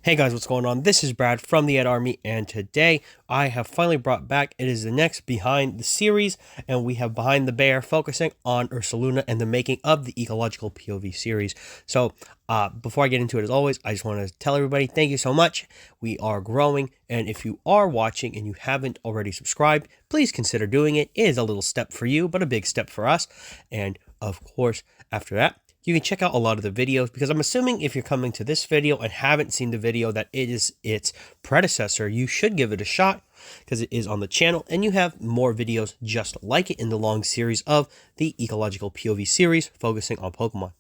Hey guys, what's going on? This is Brad from the Ed Army, and today I have finally brought back, it is the next Behind the Series, and we have Behind the Bear focusing on Ursaluna and the making of the Ecological POV series. So, before I get into it, as always, I just want to tell everybody thank you so much. We are growing, and if you are watching and you haven't already subscribed, please consider doing it. It is a little step for you, but a big step for us. And of course, after that, you can check out a lot of the videos, because I'm assuming if you're coming to this video and haven't seen the video that it is its predecessor, you should give it a shot because it is on the channel and you have more videos just like it in the long series of the Ecological POV series focusing on Pokemon.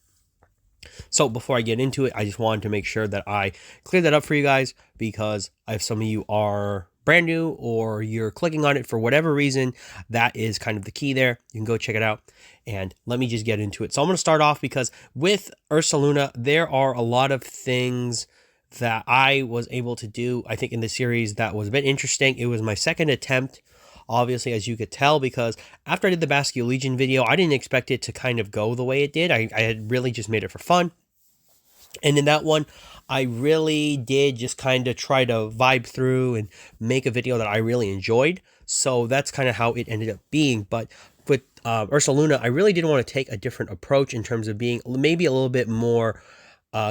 So before I get into it, I just wanted to make sure that I clear that up for you guys, because if some of you are brand new or you're clicking on it for whatever reason, that is kind of the key there. You can go check it out, and let me just get into it. So I'm going to start off because with Ursaluna, there are a lot of things that I was able to do, I think, in the series that was a bit interesting. It was my second attempt, obviously, as you could tell, because after I did the Basque Legion video, I didn't expect it to kind of go the way it did. I had really just made it for fun. And in that one, I really did just kind of try to vibe through and make a video that I really enjoyed. So that's kind of how it ended up being. But with Ursaluna, I really did want to take a different approach in terms of being maybe a little bit more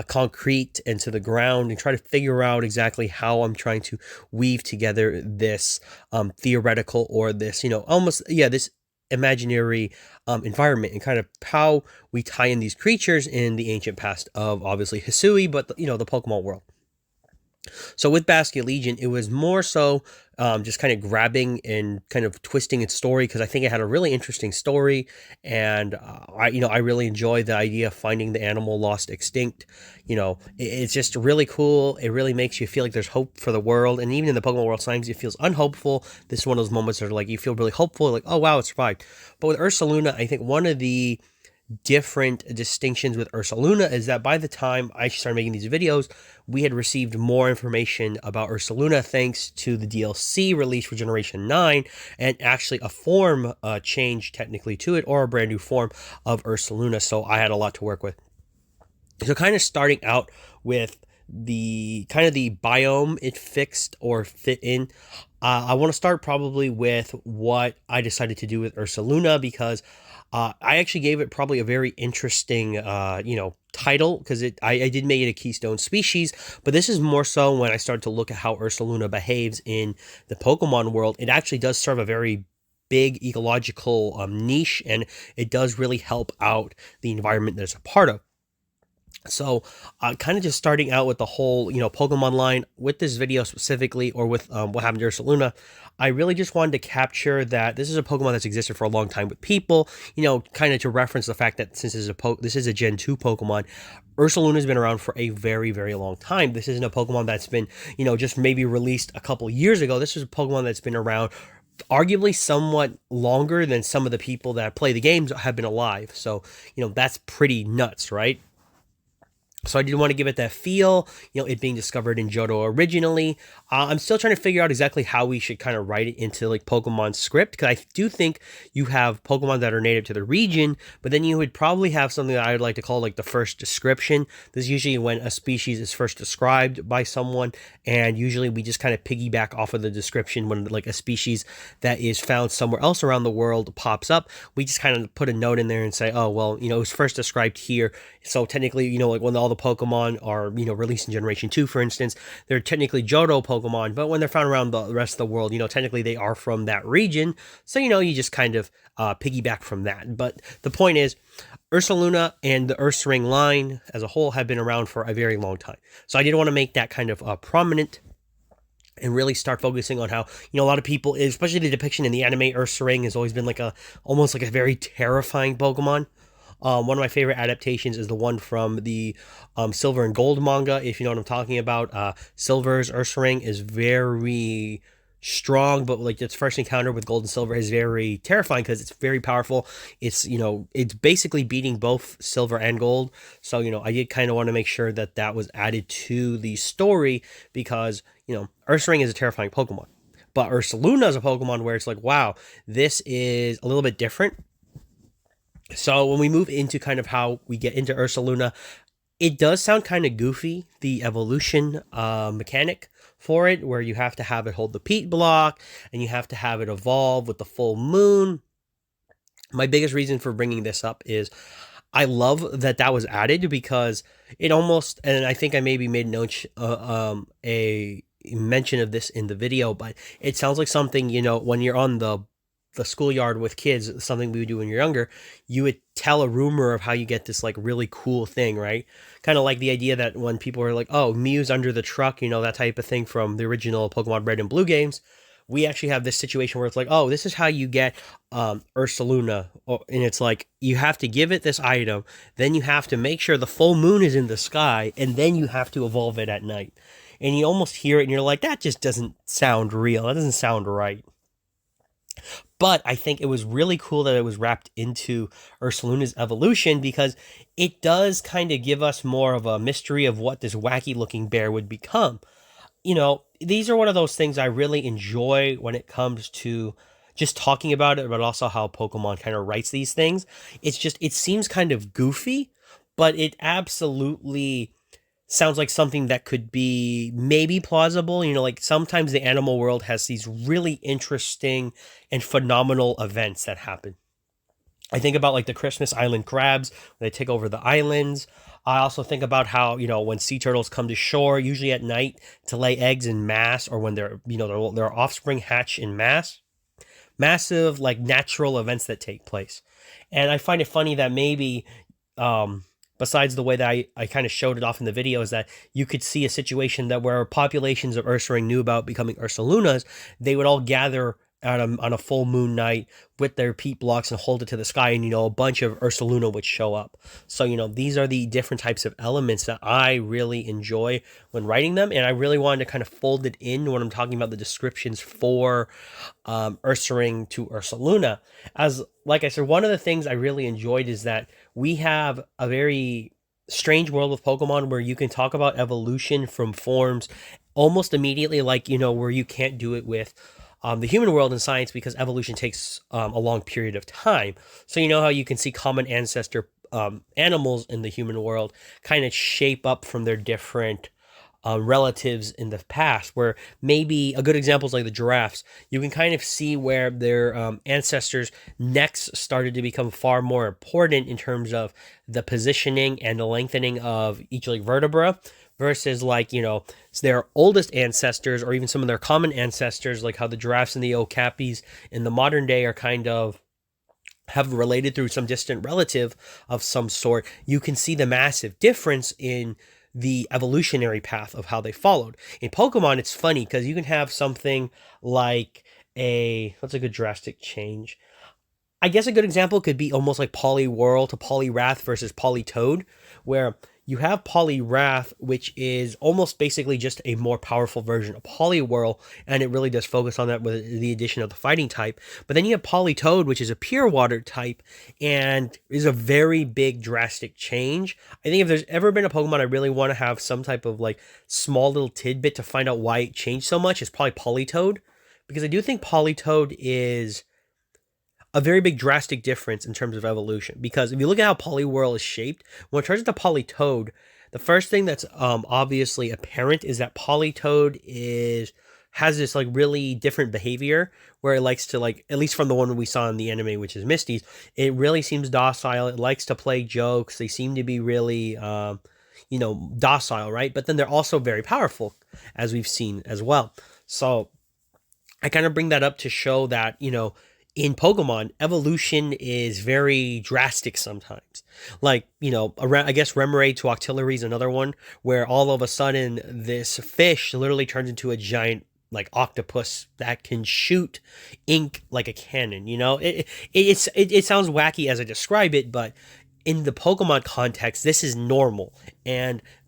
concrete and to the ground, and try to figure out exactly how I'm trying to weave together this theoretical, or this, almost, this imaginary environment, and kind of how we tie in these creatures in the ancient past of, obviously, Hisui, but the Pokemon world. So with Basque Legion, it was more so just kind of grabbing and kind of twisting its story, because I think it had a really interesting story, and I really enjoy the idea of finding the animal lost extinct. It's just really cool. It really makes you feel like there's hope for the world, and even in the Pokemon world, sometimes it feels unhopeful. This is one of those moments where, like, you feel really hopeful, like, oh wow, it survived. But with Ursaluna, I think one of the different distinctions with Ursaluna is that by the time I started making these videos, we had received more information about Ursaluna thanks to the DLC release for Generation 9, and actually a form change technically to it, or a brand new form of Ursaluna. So I had a lot to work with. So kind of starting out with the biome it fixed or fit in, I want to start probably with what I decided to do with Ursaluna, because I actually gave it probably a very interesting, title, because I did make it a keystone species, but this is more so when I started to look at how Ursaluna behaves in the Pokemon world. It actually does serve a very big ecological niche, and it does really help out the environment that it's a part of. So, kind of just starting out with the whole, Pokemon line with this video specifically, or with what happened to Ursaluna, I really just wanted to capture that this is a Pokemon that's existed for a long time with people, kind of to reference the fact that since this is a Gen 2 Pokemon, Ursaluna has been around for a very, very long time. This isn't a Pokemon that's been, just maybe released a couple years ago. This is a Pokemon that's been around arguably somewhat longer than some of the people that play the games have been alive. So, that's pretty nuts, right? So I did want to give it that feel, it being discovered in Johto originally. I'm still trying to figure out exactly how we should kind of write it into like Pokemon script, because I do think you have Pokemon that are native to the region, but then you would probably have something that I would like to call like the first description. This is usually when a species is first described by someone, and usually we just kind of piggyback off of the description when like a species that is found somewhere else around the world pops up. We just kind of put a note in there and say, oh, well, it was first described here. So technically, like when all the Pokemon are, released in Generation 2, for instance, they're technically Johto Pokemon, but when they're found around the rest of the world, technically they are from that region. So, you just kind of piggyback from that. But the point is, Ursaluna and the Ursaring line as a whole have been around for a very long time. So I did want to make that kind of prominent, and really start focusing on how, a lot of people, especially the depiction in the anime, Ursaring has always been like almost like a very terrifying Pokemon. One of my favorite adaptations is the one from the Silver and Gold manga, if you know what I'm talking about. Silver's Ursaring is very strong, but like its first encounter with Gold and Silver is very terrifying because it's very powerful. It's, it's basically beating both Silver and Gold. So, I did kind of want to make sure that that was added to the story, because, Ursaring is a terrifying Pokemon. But Ursaluna is a Pokemon where it's like, wow, this is a little bit different. So when we move into kind of how we get into Ursaluna, It does sound kind of goofy, the evolution mechanic for it, where you have to have it hold the peat block and you have to have it evolve with the full moon. My biggest reason for bringing this up is I love that that was added because it almost, and I think I maybe made a mention of this in the video, but it sounds like something, when you're on the schoolyard with kids, something we would do when you're younger, you would tell a rumor of how you get this like really cool thing, right? Kind of like the idea that when people are like, oh, Mew's under the truck, that type of thing from the original Pokemon Red and Blue games. We actually have this situation where it's like, oh, this is how you get Ursaluna. And it's like, you have to give it this item, then you have to make sure the full moon is in the sky, and then you have to evolve it at night. And you almost hear it and you're like, that just doesn't sound real. That doesn't sound right. But I think it was really cool that it was wrapped into Ursaluna's evolution because it does kind of give us more of a mystery of what this wacky looking bear would become. These are one of those things I really enjoy when it comes to just talking about it, but also how Pokemon kind of writes these things. It seems kind of goofy, but it absolutely sounds like something that could be maybe plausible. Like sometimes the animal world has these really interesting and phenomenal events that happen. I think about like the Christmas Island crabs when they take over the islands. I also think about how, when sea turtles come to shore, usually at night to lay eggs in mass, or when their offspring hatch in mass. Massive, like natural events that take place. And I find it funny that maybe besides the way that I kind of showed it off in the video, is that you could see a situation that where populations of Ursaring knew about becoming Ursalunas, they would all gather on a full moon night with their peat blocks and hold it to the sky, and a bunch of Ursaluna would show up. So these are the different types of elements that I really enjoy when writing them, and I really wanted to kind of fold it in when I'm talking about the descriptions for Ursaring to Ursaluna. As like I said, one of the things I really enjoyed is that we have a very strange world with Pokemon where you can talk about evolution from forms almost immediately, like where you can't do it with the human world in science because evolution takes a long period of time. So how you can see common ancestor animals in the human world kind of shape up from their different relatives in the past, where maybe a good example is like the giraffes. You can kind of see where their ancestors' necks started to become far more important in terms of the positioning and the lengthening of each like vertebra, versus like their oldest ancestors, or even some of their common ancestors, like how the giraffes and the okapis in the modern day are kind of have related through some distant relative of some sort. You can see the massive difference in the evolutionary path of how they followed. In Pokemon, it's funny because you can have something like what's a good drastic change? I guess a good example could be almost like Poliwhirl to Poliwrath versus Politoed, where you have Poliwrath, which is almost basically just a more powerful version of Poliwhirl, and it really does focus on that with the addition of the fighting type. But then you have Politoed, which is a pure water type, and is a very big drastic change. I think if there's ever been a Pokemon I really want to have some type of like small little tidbit to find out why it changed so much, is probably Politoed, because I do think Politoed is a very big drastic difference in terms of evolution. Because if you look at how Poliwhirl is shaped, when it turns into Politoed, the first thing that's obviously apparent is that Politoed has this like really different behavior, where it likes to, like, at least from the one we saw in the anime, which is Misty's, it really seems docile. It likes to play jokes. They seem to be really docile, right? But then they're also very powerful, as we've seen as well. So I kind of bring that up to show that in Pokemon, evolution is very drastic sometimes. Like, I guess Remoraid to Octillery is another one, where all of a sudden this fish literally turns into a giant like octopus that can shoot ink like a cannon. It sounds wacky as I describe it, but in the Pokemon context, this is normal.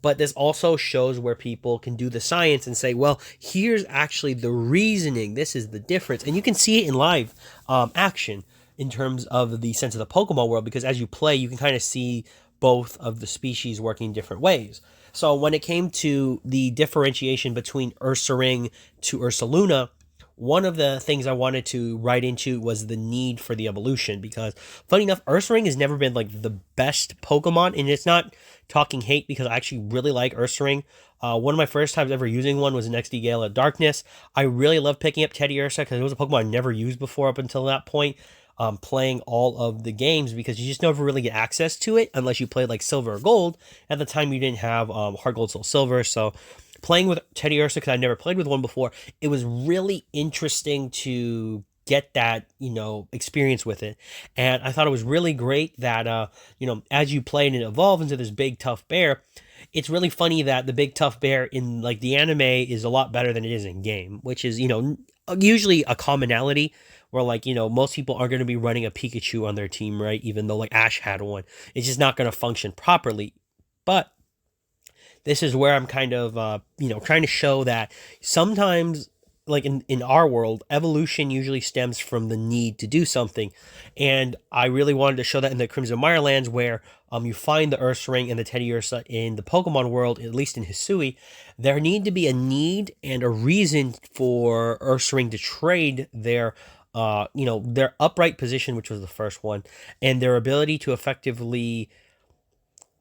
But this also shows where people can do the science and say, well, here's actually the reasoning. This is the difference. And you can see it in live action in terms of the sense of the Pokemon world, because as you play, you can kind of see both of the species working different ways. So when it came to the differentiation between Ursaring to Ursaluna, one of the things I wanted to write into was the need for the evolution, because funny enough, Ursaring has never been like the best Pokemon, and it's not talking hate because I actually really like Ursaring. One of my first times ever using one was in XD Gale of Darkness. I really loved picking up Teddiursa because it was a Pokemon I never used before up until that point. Playing all of the games because you just never really get access to it unless you played like Silver or Gold. At the time, you didn't have Heart Gold, Soul Silver, so playing with Teddiursa because I never played with one before, it was really interesting to get that experience with it. And I thought it was really great that as you play and it evolves into this big tough bear, it's really funny that the big tough bear in like the anime is a lot better than it is in game, which is usually a commonality where like most people are going to be running a Pikachu on their team, right? Even though like Ash had one, it's just not going to function properly. But this is where I'm kind of trying to show that sometimes, like in our world, evolution usually stems from the need to do something. And I really wanted to show that in the Crimson Mirelands, where you find the Ursaring and the Teddiursa in the Pokemon world, at least in Hisui. There need to be a need and a reason for Ursaring to trade their upright position, which was the first one, and their ability to effectively,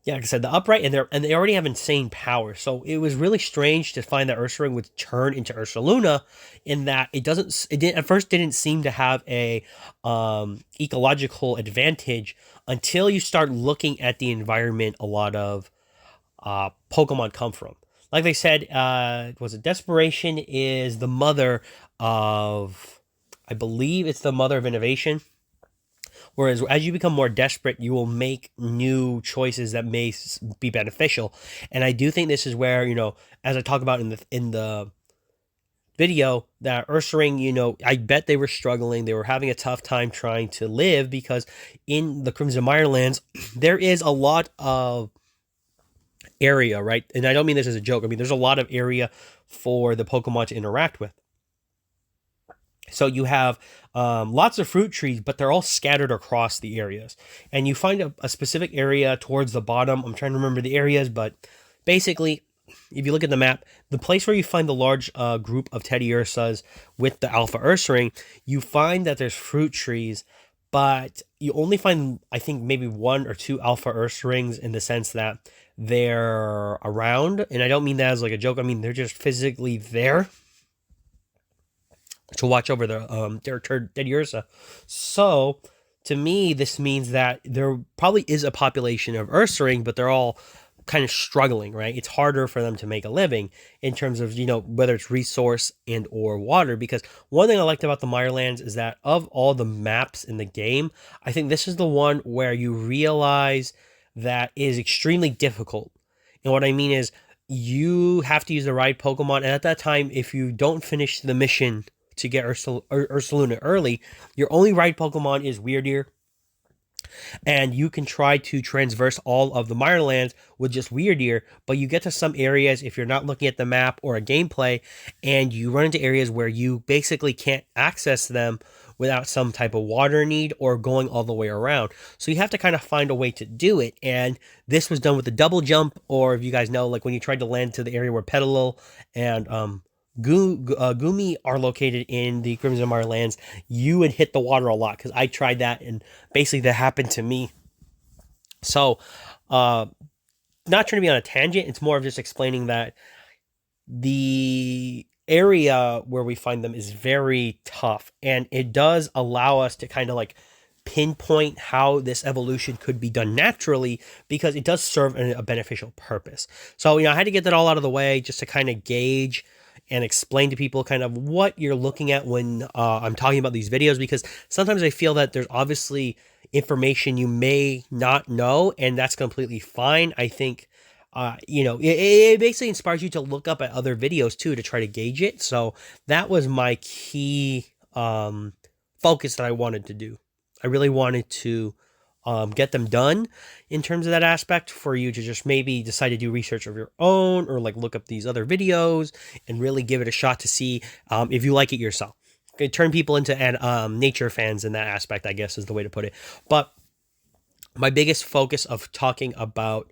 yeah, like I said, the upright, and they already have insane power. So it was really strange to find that Ursaring would turn into Ursaluna, in that it didn't at first didn't seem to have a ecological advantage until you start looking at the environment a lot of Pokemon come from. Like they said, was it desperation is the mother of, I believe it's the mother of innovation. Whereas as you become more desperate, you will make new choices that may be beneficial. And I do think this is where, as I talk about in the video, that Ursaring, I bet they were struggling. They were having a tough time trying to live because in the Crimson Mirelands, there is a lot of area, right? And I don't mean this as a joke. I mean, there's a lot of area for the Pokemon to interact with. So you have lots of fruit trees, but they're all scattered across the areas. And you find a specific area towards the bottom. I'm trying to remember the areas, but basically, if you look at the map, the place where you find the large group of Teddiursas with the Alpha Ursaring, you find that there's fruit trees, but you only find, I think, maybe one or two Alpha Ursarings, in the sense that they're around. And I don't mean that as like a joke. I mean, they're just physically there to watch over the Teddiursa. So to me, this means that there probably is a population of Ursaring, but they're all kind of struggling, right? It's harder for them to make a living in terms of, whether it's resource and or water. Because one thing I liked about the Mirelands is that of all the maps in the game, I think this is the one where you realize that it is extremely difficult. And what I mean is, you have to use the right Pokemon. And at that time, if you don't finish the mission to get Ursaluna early, your only right Pokemon is Weirdeer. And you can try to transverse all of the Mirelands with just Weirdeer, but you get to some areas, if you're not looking at the map or a gameplay, and you run into areas where you basically can't access them without some type of water need or going all the way around. So you have to kind of find a way to do it. And this was done with the double jump, or if you guys know, like when you tried to land to the area where Petalil and Gumi are located in the Crimson Mirelands, you would hit the water a lot, because I tried that and basically that happened to me. So, not trying to be on a tangent, it's more of just explaining that the area where we find them is very tough, and it does allow us to kind of like pinpoint how this evolution could be done naturally, because it does serve a beneficial purpose. So, I had to get that all out of the way just to kind of gauge and explain to people kind of what you're looking at when I'm talking about these videos, because sometimes I feel that there's obviously information you may not know, and that's completely fine. I think, it basically inspires you to look up at other videos too, to try to gauge it. So that was my key focus that I wanted to do. I really wanted to get them done in terms of that aspect, for you to just maybe decide to do research of your own, or like look up these other videos and really give it a shot to see if you like it yourself. Turn people into nature fans in that aspect, I guess is the way to put it. But my biggest focus of talking about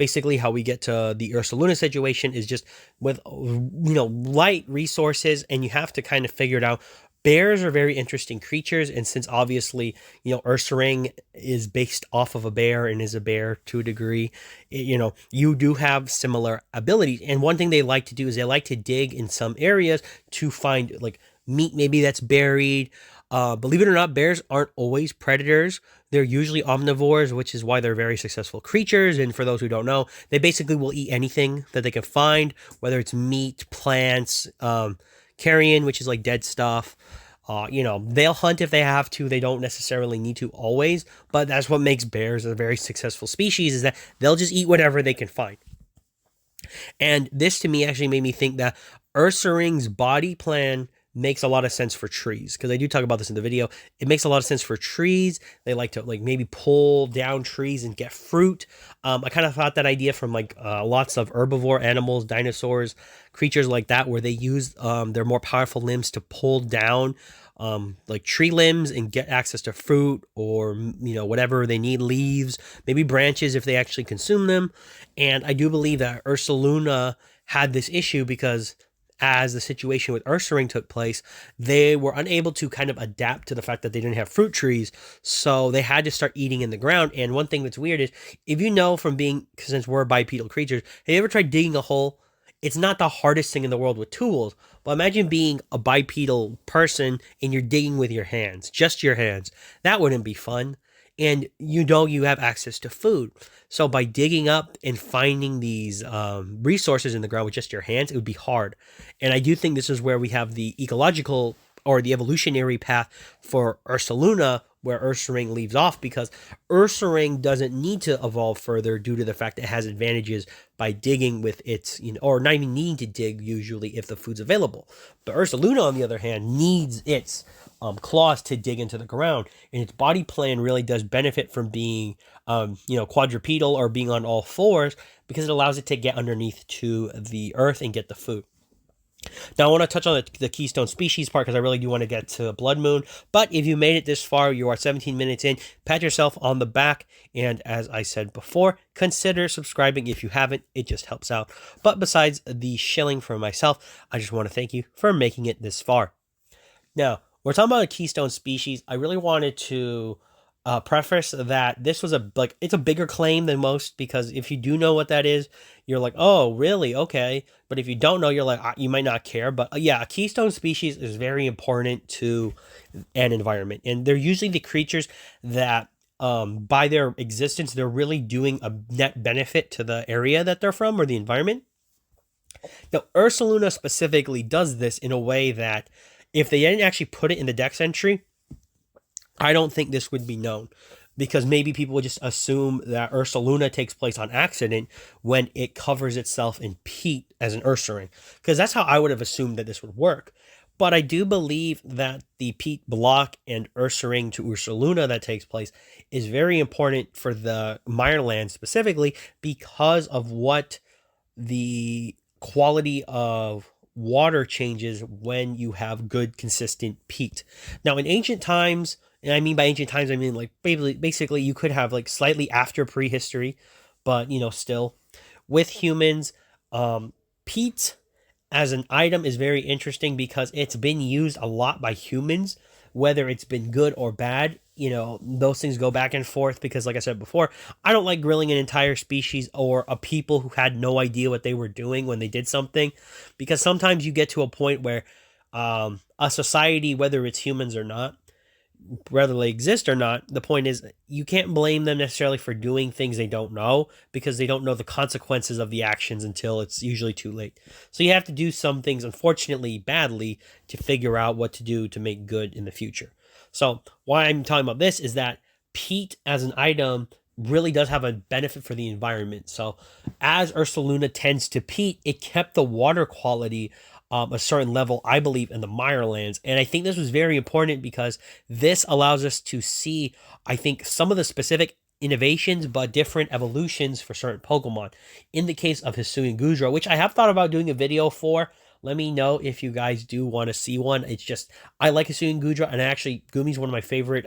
basically how we get to the Ursaluna situation is just with light resources, and you have to kind of figure it out. Bears are very interesting creatures, and since obviously Ursaring is based off of a bear and is a bear to a degree, you do have similar abilities. And one thing they like to do is they like to dig in some areas to find like meat maybe that's buried. Believe it or not, bears aren't always predators. They're usually omnivores, which is why they're very successful creatures. And for those who don't know, they basically will eat anything that they can find, whether it's meat, plants, carrion, which is like dead stuff. They'll hunt if they have to. They don't necessarily need to always, but that's what makes bears a very successful species, is that they'll just eat whatever they can find. And this to me actually made me think that Ursaring's body plan makes a lot of sense for trees, because I do talk about this in the video. It makes a lot of sense for trees. They like to maybe pull down trees and get fruit. I kind of thought that idea from lots of herbivore animals, dinosaurs, creatures like that, where they use their more powerful limbs to pull down tree limbs and get access to fruit, or whatever they need, leaves, maybe branches if they actually consume them. And I do believe that Ursaluna had this issue because as the situation with Ursaring took place, they were unable to kind of adapt to the fact that they didn't have fruit trees, so they had to start eating in the ground. And one thing that's weird is, if since we're bipedal creatures, have you ever tried digging a hole? It's not the hardest thing in the world with tools, but imagine being a bipedal person and you're digging with your hands, just your hands. That wouldn't be fun. And you have access to food. So by digging up and finding these resources in the ground with just your hands, it would be hard. And I do think this is where we have the ecological or the evolutionary path for Ursaluna, where Ursaring leaves off, because Ursaring doesn't need to evolve further due to the fact that it has advantages by digging with its, or not even needing to dig usually if the food's available. But Ursaluna, on the other hand, needs its claws to dig into the ground, and its body plan really does benefit from being, quadrupedal or being on all fours, because it allows it to get underneath to the earth and get the food. Now, I want to touch on the keystone species part, because I really do want to get to Blood Moon. But if you made it this far, you are 17 minutes in, pat yourself on the back. And as I said before, consider subscribing if you haven't. It just helps out. But besides the shilling for myself, I just want to thank you for making it this far. Now, we're talking about a keystone species. I really wanted to preface that this was it's a bigger claim than most, because if you do know what that is, you're like, oh, really? Okay. But if you don't know, you're like, you might not care. But yeah, a keystone species is very important to an environment. And they're usually the creatures that, by their existence, they're really doing a net benefit to the area that they're from or the environment. Now, Ursaluna specifically does this in a way that if they didn't actually put it in the dex entry, I don't think this would be known, because maybe people would just assume that Ursaluna takes place on accident when it covers itself in peat as an Ursaring, because that's how I would have assumed that this would work. But I do believe that the peat block and Ursaring to Ursaluna that takes place is very important for the Mireland specifically, because of what the quality of water changes when you have good, consistent peat. Now, in ancient times, and I mean by ancient times, I mean basically you could have slightly after prehistory, but still with humans, peat as an item is very interesting because it's been used a lot by humans, whether it's been good or bad. Those things go back and forth because, like I said before, I don't like grilling an entire species or a people who had no idea what they were doing when they did something, because sometimes you get to a point where a society, whether it's humans or not, whether they exist or not, the point is you can't blame them necessarily for doing things they don't know, because they don't know the consequences of the actions until it's usually too late. So you have to do some things, unfortunately, badly, to figure out what to do to make good in the future. So why I'm talking about this is that peat as an item really does have a benefit for the environment. So as Ursaluna tends to peat, it kept the water quality a certain level, I believe, in the Mirelands. And I think this was very important because this allows us to see, I think, some of the specific innovations but different evolutions for certain Pokemon. In the case of Hisui and Gudra, which I have thought about doing a video for. Let me know if you guys do want to see one. It's just, I like Hisui and Gudra, and actually Gumi's one of my favorite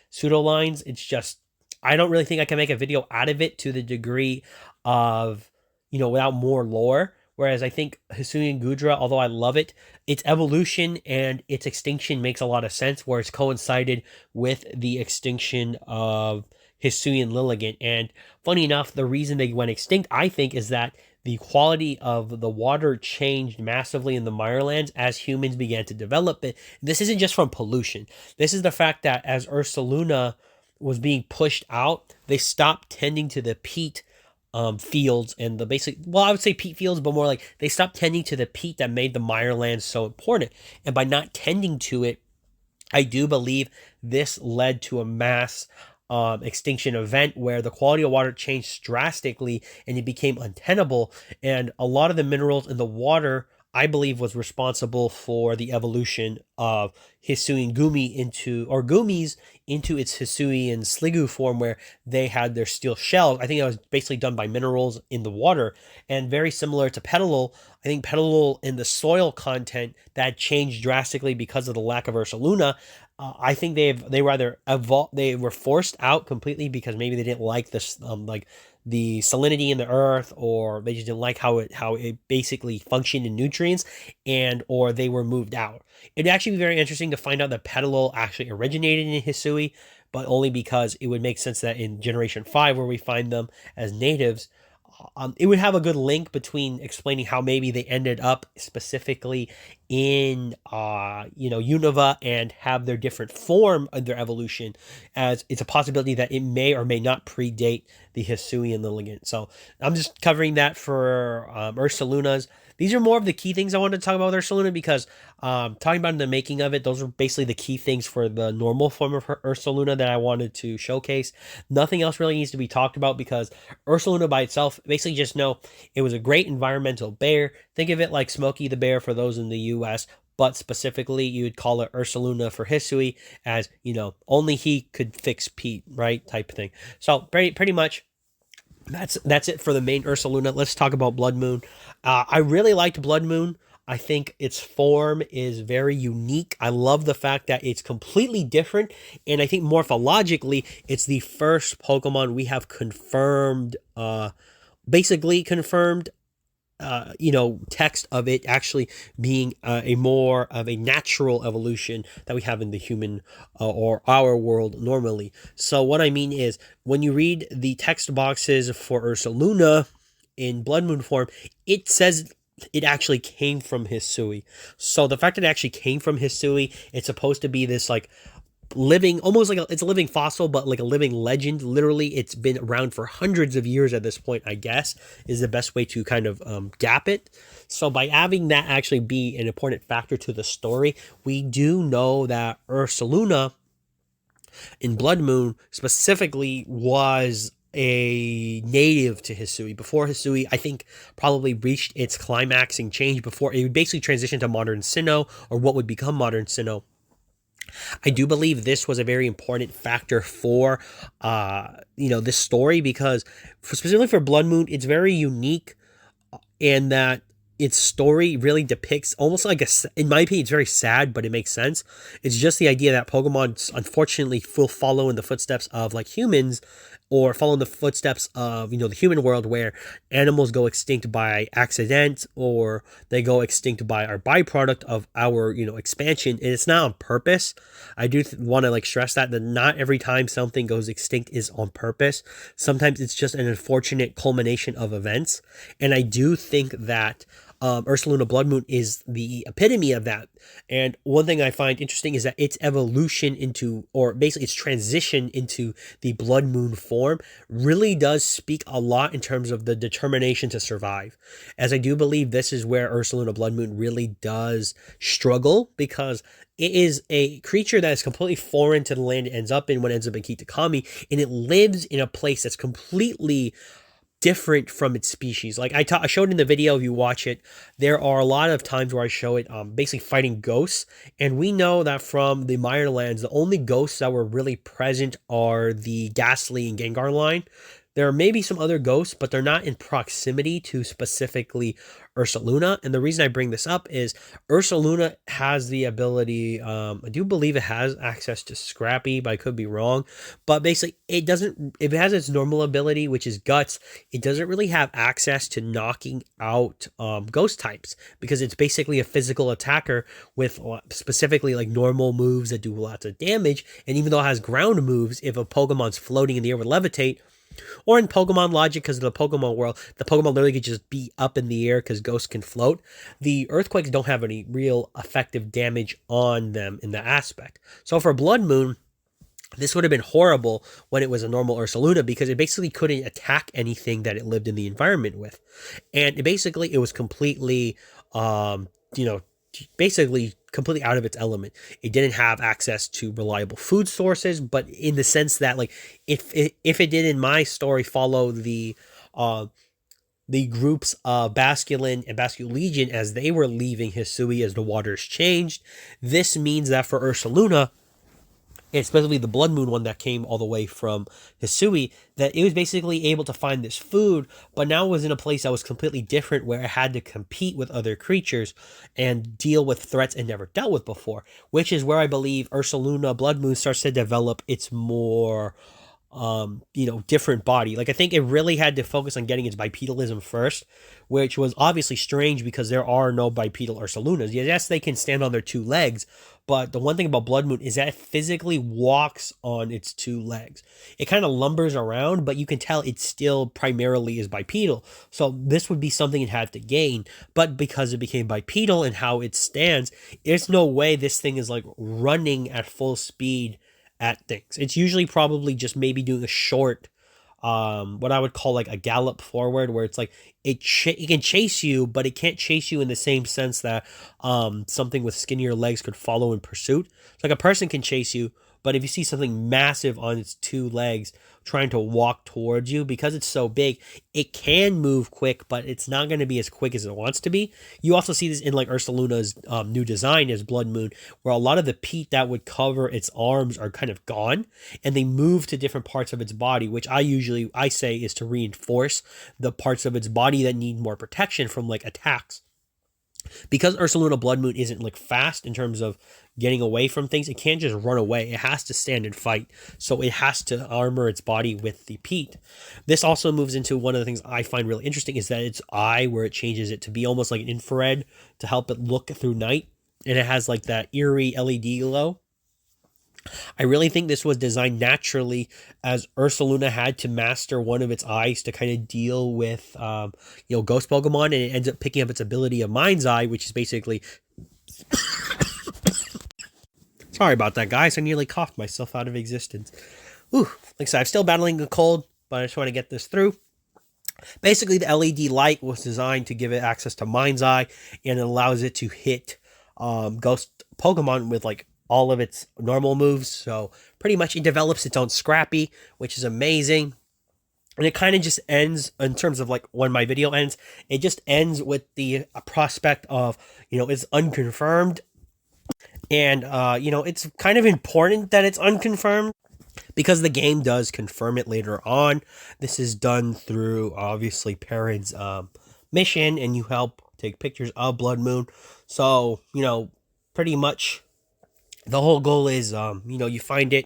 pseudo lines. It's just, I don't really think I can make a video out of it to the degree of, without more lore. Whereas I think Hisuian Gudra, although I love it, its evolution and its extinction makes a lot of sense, where it's coincided with the extinction of Hisuian Lilligant. And funny enough, the reason they went extinct, I think, is that the quality of the water changed massively in the Mirelands as humans began to develop it. This isn't just from pollution. This is the fact that as Ursaluna was being pushed out, they stopped tending to the peat fields and the basic, well, I would say peat fields, but more like they stopped tending to the peat that made the Mirelands so important. And by not tending to it, I do believe this led to a mass extinction event where the quality of water changed drastically and it became untenable. And a lot of the minerals in the water, I believe, was responsible for the evolution of Hisuian Gumi Gumis into its Hisuian Sligu form, where they had their steel shells. I think that was basically done by minerals in the water, and very similar to Petalil. I think Petalil in the soil content that changed drastically because of the lack of Ursaluna. I think they were forced out completely because maybe they didn't like this like the salinity in the earth, or they just didn't like how it basically functioned in nutrients, and or they were moved out. It'd actually be very interesting to find out that Petalil actually originated in Hisui, but only because it would make sense that in Generation 5, where we find them as natives, it would have a good link between explaining how maybe they ended up specifically in Unova and have their different form of their evolution, as it's a possibility that it may or may not predate the Hisuian Lilligant. So I'm just covering that for Ursaluna's. These are more of the key things I wanted to talk about with Ursaluna, because talking about the making of it, those are basically the key things for the normal form of Ursaluna that I wanted to showcase. Nothing else really needs to be talked about, because Ursaluna by itself, basically just know it was a great environmental bear. Think of it like Smokey the Bear for those in the US, but specifically you would call it Ursaluna for Hisui, as, only he could fix Pete, right? Type thing. So pretty much that's it for the main Ursaluna. Let's talk about Blood Moon. I really liked Blood Moon. I think its form is very unique. I love the fact that it's completely different, and I think morphologically, it's the first Pokemon we have confirmed, text of it actually being a more of a natural evolution that we have in the human or our world normally. So what I mean is, when you read the text boxes for Ursaluna in Blood Moon form, it says it actually came from Hisui. So the fact that it actually came from Hisui, it's supposed to be this like living, almost like it's a living fossil, but like a living legend. Literally, it's been around for hundreds of years at this point, I guess, is the best way to kind of gap it. So by having that actually be an important factor to the story, we do know that Ursaluna in Blood Moon specifically was a native to Hisui. Before Hisui, I think, probably reached its climaxing change before it would basically transition to modern Sinnoh, or what would become modern Sinnoh. I do believe this was a very important factor for, this story, because specifically for Blood Moon, it's very unique, and that its story really depicts almost like in my opinion, it's very sad, but it makes sense. It's just the idea that Pokemon, unfortunately, will follow in the footsteps of like humans, or follow in the footsteps of, the human world, where animals go extinct by accident, or they go extinct by our byproduct of our, expansion. And it's not on purpose. I do want to stress that not every time something goes extinct is on purpose. Sometimes it's just an unfortunate culmination of events. And I do think that Ursaluna Blood Moon is the epitome of that. And one thing I find interesting is that its evolution into, or basically its transition into the Blood Moon form, really does speak a lot in terms of the determination to survive. As I do believe this is where Ursaluna Blood Moon really does struggle, because it is a creature that is completely foreign to the land it ends up in when it ends up in Kitakami, and it lives in a place that's completely different from its species. Like I showed in the video, if you watch it, there are a lot of times where I show it basically fighting ghosts, and we know that from the Mirelands, the only ghosts that were really present are the Ghastly and Gengar line. There may be some other ghosts, but they're not in proximity to specifically Ursaluna. And the reason I bring this up is Ursaluna has the ability, I do believe it has access to Scrappy, but I could be wrong. But basically, it doesn't, if it has its normal ability, which is Guts, it doesn't really have access to knocking out ghost types because it's basically a physical attacker with specifically like normal moves that do lots of damage. And even though it has ground moves, if a Pokemon's floating in the air with Levitate, or in Pokemon logic, because of the Pokemon world, the Pokemon literally could just be up in the air because ghosts can float. The Earthquakes don't have any real effective damage on them in that aspect. So for Blood Moon, this would have been horrible when it was a normal Ursaluna because it basically couldn't attack anything that it lived in the environment with. And it was completely, you know, basically completely out of its element. It didn't have access to reliable food sources, but in the sense that like if it did in my story follow the groups of Basculin and Basculegion as they were leaving Hisui as the waters changed, this means that for Ursaluna, especially the Blood Moon one that came all the way from Hisui, that it was basically able to find this food, but now it was in a place that was completely different where it had to compete with other creatures and deal with threats it never dealt with before, which is where I believe Ursaluna Blood Moon starts to develop its more different body. Like I think it really had to focus on getting its bipedalism first, which was obviously strange because there are no bipedal Ursalunas. Yes, they can stand on their two legs, but the one thing about Blood Moon is that it physically walks on its two legs. It kind of lumbers around, but you can tell it still primarily is bipedal. So this would be something it had to gain, but because it became bipedal and how it stands, there's no way this thing is like running at full speed at things. It's usually probably just maybe doing a short, what I would call like a gallop forward, where it's like it can chase you, but it can't chase you in the same sense that something with skinnier legs could follow in pursuit. It's like a person can chase you, but if you see something massive on its two legs trying to walk towards you, because it's so big, it can move quick, but it's not going to be as quick as it wants to be. You also see this in like Ursaluna's new design as Blood Moon, where a lot of the peat that would cover its arms are kind of gone, and they move to different parts of its body, which I say is to reinforce the parts of its body that need more protection from like attacks. Because Ursaluna Blood Moon isn't like fast in terms of getting away from things, it can't just run away. It has to stand and fight. So it has to armor its body with the peat. This also moves into one of the things I find really interesting is that its eye, where it changes it to be almost like an infrared to help it look through night. And it has like that eerie LED glow. I really think this was designed naturally as Ursaluna had to master one of its eyes to kind of deal with, ghost Pokemon, and it ends up picking up its ability of Mind's Eye, which is basically... Sorry about that, guys. I nearly coughed myself out of existence. Ooh, like I said, I'm still battling a cold, but I just want to get this through. Basically, the LED light was designed to give it access to Mind's Eye, and it allows it to hit ghost Pokemon with like all of its normal moves. So pretty much it develops its own Scrappy, which is amazing. And it kind of just ends in terms of like when my video ends, it just ends with the prospect of, it's unconfirmed. And, it's kind of important that it's unconfirmed because the game does confirm it later on. This is done through obviously Perrin's mission, and you help take pictures of Blood Moon. So, pretty much the whole goal is, you find it.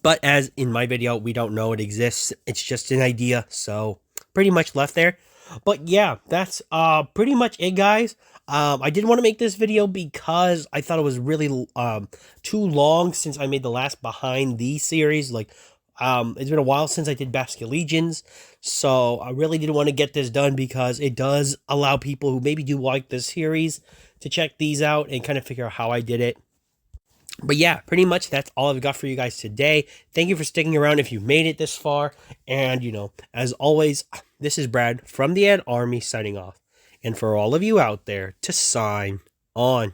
But as in my video, we don't know it exists. It's just an idea. So pretty much left there. But yeah, that's pretty much it, guys. I did want to make this video because I thought it was really too long since I made the last Behind These series. Like, it's been a while since I did Basculegions. So I really did want to get this done because it does allow people who maybe do like this series to check these out and kind of figure out how I did it. But yeah, pretty much that's all I've got for you guys today. Thank you for sticking around if you've made it this far. And, as always, this is Brad from the Ed Army signing off. And for all of you out there, to sign on.